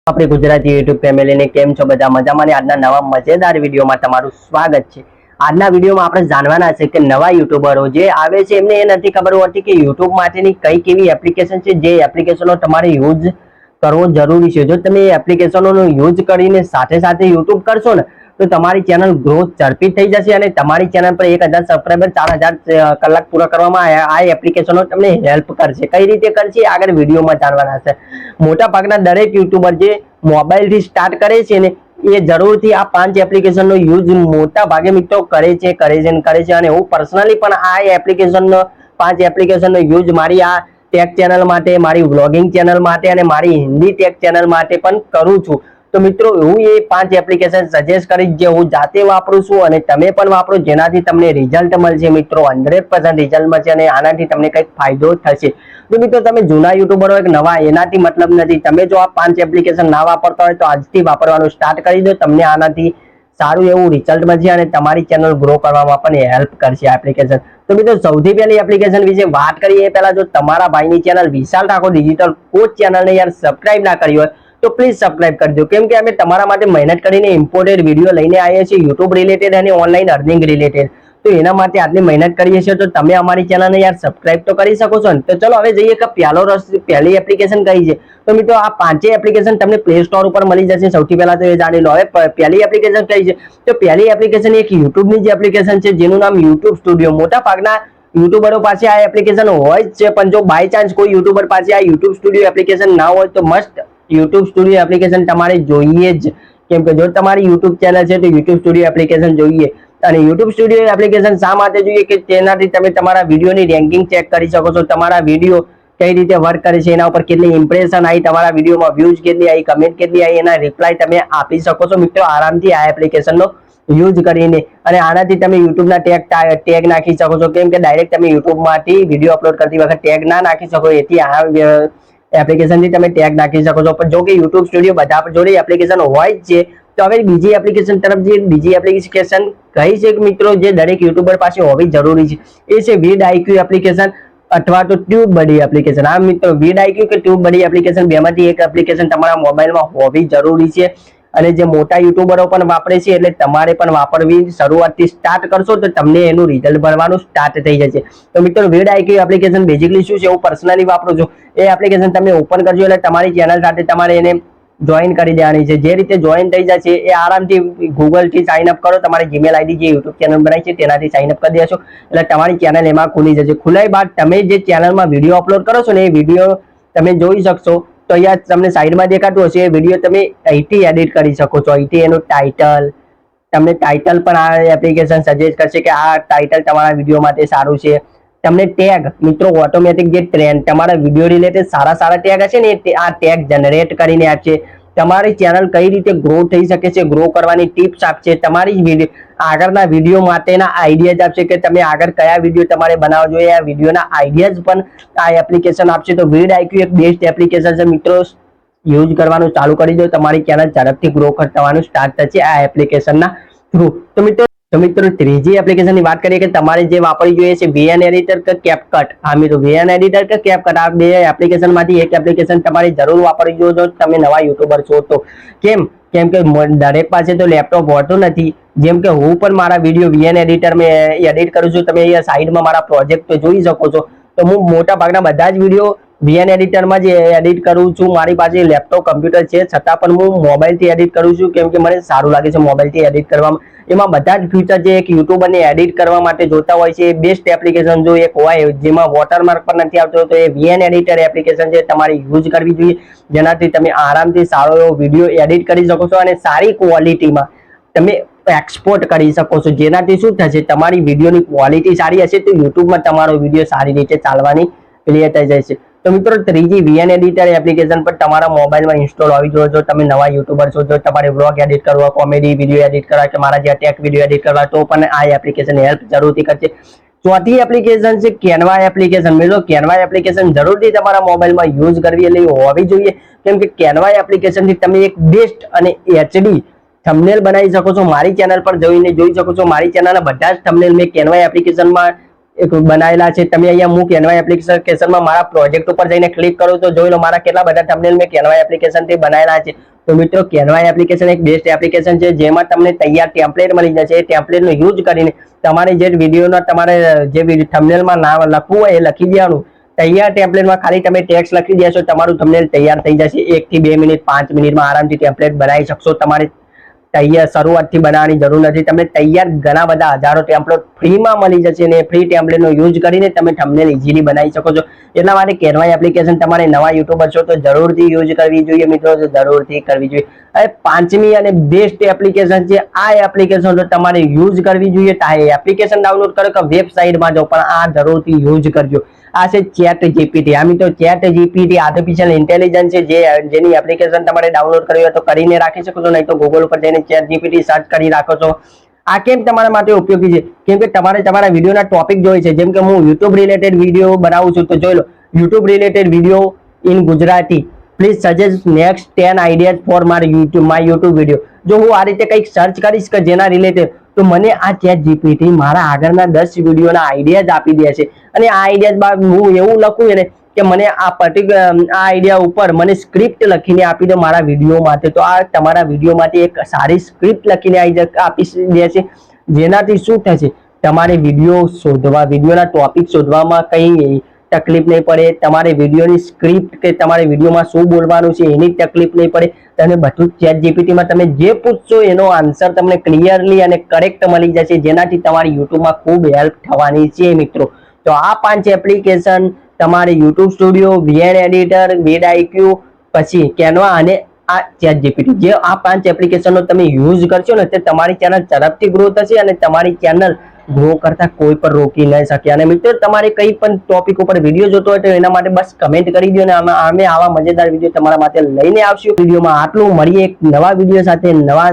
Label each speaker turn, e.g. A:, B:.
A: આપણી ગુજરાતી યુટ્યુબ ફેમિલીને કેમ છો બધા મજામાં? આજના નવા મજેદાર વિડીયોમાં તમારું સ્વાગત છે। આજના વિડીયોમાં આપણે જાણવાના છે કે નવા યુટ્યુબરો જે આવે છે એમને એ નથી ખબર હોતી કે યુટ્યુબ માટેની કઈ કેવી એપ્લિકેશન છે જે એપ્લિકેશનો તમારે યુઝ કરવો જરૂરી છે। જો તમે એ એપ્લિકેશનોનો યુઝ કરીને સાથે સાથે યુટ્યુબ કરશો ને તો તમારી ચેનલ ગ્રોથ ઝડપી થઈ જશે અને તમારી ચેનલ પર 1000 સબસ્ક્રાઇબર 4000 કલાક પૂરા કરવામાં આ એપ્લિકેશનો તમને હેલ્પ કરશે। કઈ રીતે કરશે આગળ વિડીયોમાં જાણવાના છે। મોટા ભાગના દરેક યુટ્યુબર જે મોબાઈલ થી સ્ટાર્ટ કરે છે ને એ જરૂરથી આ 5 એપ્લિકેશનનો યુઝ મોટા ભાગે મિત્રો કરે છે અને હું પર્સનલી પણ આ એપ્લિકેશનનો 5 એપ્લિકેશનનો યુઝ મારી આ ટેક ચેનલ માટે, મારી વ્લોગિંગ ચેનલ માટે અને મારી હિન્દી ટેક ચેનલ માટે પણ કરું છું। તો મિત્રો હું એ 5 એપ્લિકેશન સજેસ્ટ કરીશ જે હું જાતે વાપરું છું અને તમે પણ વાપરો જેનાથી તમને રિઝલ્ટ મળશે મિત્રો 100% રિઝલ્ટ મળશે અને આનાથી તમને કંઈક ફાયદો થશે। તો મિત્રો તમે જૂના યુટ્યુબરો એક નવા એનાથી મતલબ નથી। તમે જો આ 5 એપ્લિકેશન ના વાપરતા હોય તો આજથી વાપરવાનું સ્ટાર્ટ કરી દો। તમને આનાથી સારું એવું રિઝલ્ટ મળશે અને તમારી ચેનલ ગ્રો કરવામાં પણ હેલ્પ કરશે આ એપ્લિકેશન। તો મિત્રો સૌથી પહેલી એપ્લિકેશન વિશે વાત કરીએ પહેલા જો તમારા ભાઈની ચેનલ વિશાલ ઠાકોર ડિજિટલ કોચ ચેનલને યાર સબસ્ક્રાઇબ ના કરી હોય તો પ્લીઝ સબસ્ક્રાઇબ કરી દો કેમ કે અમે તમારા માટે મહેનત કરીને ઇમ્પોર્ટેડ વિડીયો લઈને આવીએ છીએ યુટ્યુબ રિલેટેડ અને ઓનલાઈન અર્નિંગ રિલેટેડ। તો એના માટે આટલી મહેનત કરીએ છીએ તો તમે અમારી ચેનલને યાર સબસ્ક્રાઇબ તો કરી શકો છો ને। તો ચલો હવે જઈએ કે પહેલી એપ્લિકેશન કઈ છે। તો મિત્રો આ 5 એપ્લિકેશન તમને પ્લે સ્ટોર ઉપર મળી જશે। સૌથી પહેલા તો એ જાણી લો। હવે પહેલી એપ્લિકેશન કઈ છે તો પહેલી એપ્લિકેશન એક યુટ્યુબની જે એપ્લિકેશન છે જેનું નામ યુટ્યુબ સ્ટુડિયો। મોટા ભાગના યુટ્યુબરો પાસે આ એપ્લિકેશન હોય જ છે પણ જો બાય ચાન્સ કોઈ યુટ્યુબર પાસે આ યુટ્યુબ સ્ટુડિયો એપ્લિકેશન ના હોય તો મસ્ટ યુટ્યુબ સ્ટુડિયો એપ્લિકેશન તમારે જોઈએ જ કેમ કે જો તમારી યુટ્યુબ ચેનલ છે તો યુટ્યુબ સ્ટુડિયો એપ્લિકેશન જોઈએ। અને યુટ્યુબ સ્ટુડિયો એપ્લિકેશન શા માટે જોઈએ કે તેનાથી તમે તમારા વિડીયોની રેન્કિંગ ચેક કરી શકો છો। તમારા વિડીયો કઈ રીતે વર્ક કરે છે, એના ઉપર કેટલી ઇમ્પ્રેશન આવી, તમારા વિડીયોમાં વ્યૂઝ કેટલી આવી, કમેન્ટ કેટલી આવી, એના રિપ્લાય તમે આપી શકો છો મિત્રો આરામથી આ એપ્લિકેશનનો યુઝ કરીને। અને આનાથી તમે યુટ્યુબના ટેગ નાખી શકો છો કેમ કે ડાયરેક્ટ તમે યુટ્યુબમાંથી વિડીયો અપલોડ કરતી વખતે ટેગ ના નાખી શકો એથી આ એપ્લિકેશનથી તમે ટેગ નાખી શકો છો। પણ જો કે યુટ્યુબ સ્ટુડિયો બધા જોડે એપ્લિકેશન હોય જ છે તો હવે બીજી એપ્લિકેશન તરફ જે બીજી એપ્લિકેશન કઈ છે મિત્રો જે દરેક યુટ્યુબર પાસે હોવી જરૂરી છે એ છે vidIQ એપ્લિકેશન અથવા તો ટ્યુબ બડી એપ્લિકેશન। આ મિત્રો vidIQ કે ટ્યુબ બડી એપ્લિકેશન બેમાંથી એક એપ્લિકેશન તમારા મોબાઈલમાં હોવી જરૂરી છે અને જે મોટા યુટ્યુબરો પણ વાપરે છે એટલે તમારે પણ વાપરવી શરૂઆતથી સ્ટાર્ટ કરશો તો તમને એનું રિઝલ્ટ મળવાનું સ્ટાર્ટ થઈ જશે। તો મિત્રો vidIQ એપ્લિકેશન બેઝિકલી શું છે હું પર્સનલી વાપરું છું। એ એપ્લિકેશન તમે ઓપન કરજો એટલે તમારી ચેનલ સાથે તમારે એને જોઈન કરી દેવાની છે। જે રીતે જોઈન થઈ જશે એ આરામથી ગૂગલથી સાઇન અપ કરો, તમારી જીમેલ આઈડી જે યુટ્યુબ ચેનલ બનાવી છે તેનાથી સાઇન અપ કરી દેશો એટલે તમારી ચેનલ એમાં ખુલી જશે। ખુલાઈ બાદ તમે જે ચેનલમાં વિડીયો અપલોડ કરો છો ને એ વિડીયો તમે જોઈ શકશો તો અહીંયા તમને સાઈડમાં દેખાતું હશે એ વિડીયો તમે અહીંથી એડિટ કરી શકો છો। અહીંથી એનું ટાઇટલ તમને ટાઇટલ પણ આ એપ્લિકેશન સજેસ્ટ કરશે કે આ ટાઇટલ તમારા વિડીયો માટે સારું છે। તમને ટેગ મિત્રો ઓટોમેટિક જે ટ્રેન્ડ તમારા વિડીયો રિલેટેડ સારા ટેગ હશે ને આ ટેગ જનરેટ કરીને આપશે। તમારી ચેનલ કઈ રીતે ગ્રો થઈ શકે છે, ગ્રો કરવાની ટિપ્સ આપશે, તમારી આગળના વિડીયો માટેના આઈડિયાઝ આપશે કે તમે આગળ કયા વિડીયો તમારે બનાવવા જોઈએ આ વિડીયોના આઈડિયાઝ પણ આ એપ્લિકેશન આપશે। તો vidIQ એક બેસ્ટ એપ્લિકેશન છે મિત્રો, યુઝ કરવાનું ચાલુ કરી દો, તમારી ચેનલ ઝડપથી ગ્રો થવાનું સ્ટાર્ટ થશે આ એપ્લિકેશનના થ્રુ। તો મિત્રો ત્રીજી એપ્લિકેશનની વાત કરીએ કે તમારે જે વાપરવી જોઈએ છે VN એડિટર કે કેપકટ। હા મિત્રો VN એડિટર કે કેપકટ આ બે એપ્લિકેશનમાંથી એક એપ્લિકેશન તમારે જરૂર વાપરવી જોઈએ જો તમે નવા યુટ્યુબર છો તો। કેમ કે દરેક પાસે તો લેપટોપ હોતું નથી। જેમ કે હું પણ મારા વિડીયો VN એડિટર મેં એડિટ કરું છું, તમે અહીંયા સાઈડમાં મારા પ્રોજેક્ટ જોઈ શકો છો। તો હું મોટા ભાગના બધા જ વિડીયો VN એડિટરમાં જ એડિટ કરું છું। મારી પાસે લેપટોપ કમ્પ્યુટર છે છતાં પણ હું મોબાઈલથી એડિટ કરું છું કેમ કે મને સારું લાગે છે મોબાઈલથી એડિટ કરવામાં। એમાં બધા જ ફીચર જે એક યુટ્યુબરને એડિટ કરવા માટે જોતા હોય છે એ બેસ્ટ એપ્લિકેશન જો એક હોય જેમાં વોટરમાર્ક પણ નથી આવતો તો એ VN એડિટર એપ્લિકેશન છે તમારે યુઝ કરવી જોઈએ જેનાથી તમે આરામથી સારો એવો વિડીયો એડિટ કરી શકો છો અને સારી ક્વોલિટીમાં તમે એક્સપોર્ટ કરી શકો છો। જેનાથી શું થશે તમારી વિડીયોની ક્વોલિટી સારી હશે તો યુટ્યુબમાં તમારો વિડીયો સારી રીતે ચાલવાની ક્લિયર થઈ જશે। તો મિત્રો ત્રીજી VN એડિટર એપ્લિકેશન પર તમારા મોબાઈલમાં ઇન્સ્ટોલ હોવી જોઈએ જો તમે નવા યુટ્યુબર છો, જો તમારે વ્લોગ એડિટ કરવા, કોમેડી વિડીયો એડિટ કરવા કે મારા જે ટેક વિડીયો એડિટ કરવા તો પણ આ એપ્લિકેશન હેલ્પ જરૂરથી કરશે। ચોથી એપ્લિકેશન છે કેનવા એપ્લિકેશન। મિત્રો કેનવા એપ્લિકેશન જરૂરથી તમારા મોબાઈલમાં યુઝ કરવી એટલે હોવી જોઈએ કેમ કે કેનવા એપ્લિકેશનથી તમે એક બેસ્ટ અને HD થંબનેલ બનાવી શકો છો। મારી ચેનલ પર જોઈને જોઈ શકો છો, મારી ચેનલના બધા જ થંબનેલ મેં કેનવા એપ્લિકેશનમાં એક બનાવેલા છે. તમે અહીંયા હું કેનવા એપ્લિકેશનમાં મારા પ્રોજેક્ટ ઉપર જઈને ક્લિક કરું તો જોઈ લો મારા કેટલા બધા થંબનેલ મેં કેનવા એપ્લિકેશનથી બનાવેલા છે. તો મિત્રો કેનવા એપ્લિકેશન એક બેસ્ટ એપ્લિકેશન છે જેમાં તમને તૈયાર ટેમ્પલેટ મળી જશે. એ ટેમ્પલેટનો યુઝ કરીને તમારે જે વિડીયોના તમારે જે થંબનેલમાં નામ લખવું હોય એ લખી દેવાનું. તૈયાર ટેમ્પલેટમાં ખાલી તમે ટેક્સ્ટ લખી દેશો તમારું થંબનેલ તૈયાર થઈ જશે. 1 થી 2 મિનિટ 5 મિનિટમાં આરામથી ટેમ્પલેટ બનાવી શકશો. તમારે તૈયાર શરૂઆતથી બનાવવાની જરૂર નથી. તમને તૈયાર ઘણા બધા હજારો ટેમ્પલેટ ફ્રીમાં મળી જશે અને ફ્રી ટેમ્પલેટનો યુઝ કરીને તમે થંબનેલ ઇઝીલી બનાવી શકો છો. એટલા માટે કેનવા એપ્લિકેશન તમારે નવા યુટ્યુબર છો તો જરૂરથી યુઝ કરવી જોઈએ મિત્રો, જરૂરથી કરવી જોઈએ. હવે પાંચમી અને બેસ્ટ એપ્લિકેશન છે આ એપ્લિકેશન તો તમારે યુઝ કરવી જોઈએ. એપ્લિકેશન ડાઉનલોડ કરો કે વેબસાઇટમાં જાઓ પણ આ જરૂરથી યુઝ કરજો. આ છે ચેટ જીપીટી. આ મિત્રો ચેટ જીપીટી આર્ટિફિશિયલ ઇન્ટેલિજન્સ છે જેની એપ્લિકેશન તમારે ડાઉનલોડ કરવી હોય તો કરીને રાખી શકો છો, નહીં તો ગૂગલ ઉપર જઈને ચેટ જીપીટી સર્ચ કરી રાખો છો. આ કેમ તમારા માટે ઉપયોગી છે? કેમ કે તમારે તમારા વિડીયોના ટોપિક જોઈએ છે. જેમ કે હું યુટ્યુબ રિલેટેડ વિડીયો બનાવું છું તો જોઈ લો YouTube related video in Gujarati, please suggest next 10 ideas for my YouTube video. જો હું આ રીતે કંઈક સર્ચ કરીશ કે જેના રિલેટેડ તો મને આ ચેટ જીપીટી મારા આગળના 10 વિડીયોના આઈડિયાઝ આપી દે છે. અને આ આઈડિયાઝ બાદ હું એવું લખું ને કે મને આ પર્ટિક્યુલર આ આઈડિયા ઉપર મને સ્ક્રિપ્ટ લખીને આપી દો મારા વિડીયો માટે. તો આ તમારા વિડીયો માટે એક સારી સ્ક્રિપ્ટ લખીને આપી દે છે. જેનાથી શું થશે, તમારે વિડીયો શોધવા, વિડીયોના ટોપિક શોધવામાં કંઈ તકલીફ નહીં પડે. તમારે વિડીયોની સ્ક્રિપ્ટ કે તમારે વિડીયોમાં શું બોલવાનું છે એની તકલીફ નહીં પડે. તમે બધું ચેટ જીપીટીમાં તમે જે પૂછશો એનો આન્સર તમને ક્લિયરલી અને કરેક્ટ મળી જશે, જેનાથી તમારી યુટ્યુબમાં ખૂબ હેલ્પ થવાની છે મિત્રો. તો આ 5 એપ્લિકેશન તમારે YouTube studio, VN editor, vidIQ, પછી કેનવા અને આ ચેટ જીપીટી, જે આ 5 એપ્લિકેશનો તમે યુઝ કરશો ને તે તમારી ચેનલ ઝડપથી ગ્રો થશે અને તમારી ચેનલ ગ્રો કરતા કોઈ પણ રોકી નહીં શકે. અને મિત્રો તમારે કઈ પણ ટોપિક ઉપર વિડીયો જોતો હોય તો એના માટે બસ કમેન્ટ કરી દો અને અમે આવા મજેદાર વિડીયો તમારા માટે લઈને આવશું. વિડીયોમાં આટલું. મળીએ એક નવા વિડીયો સાથે નવા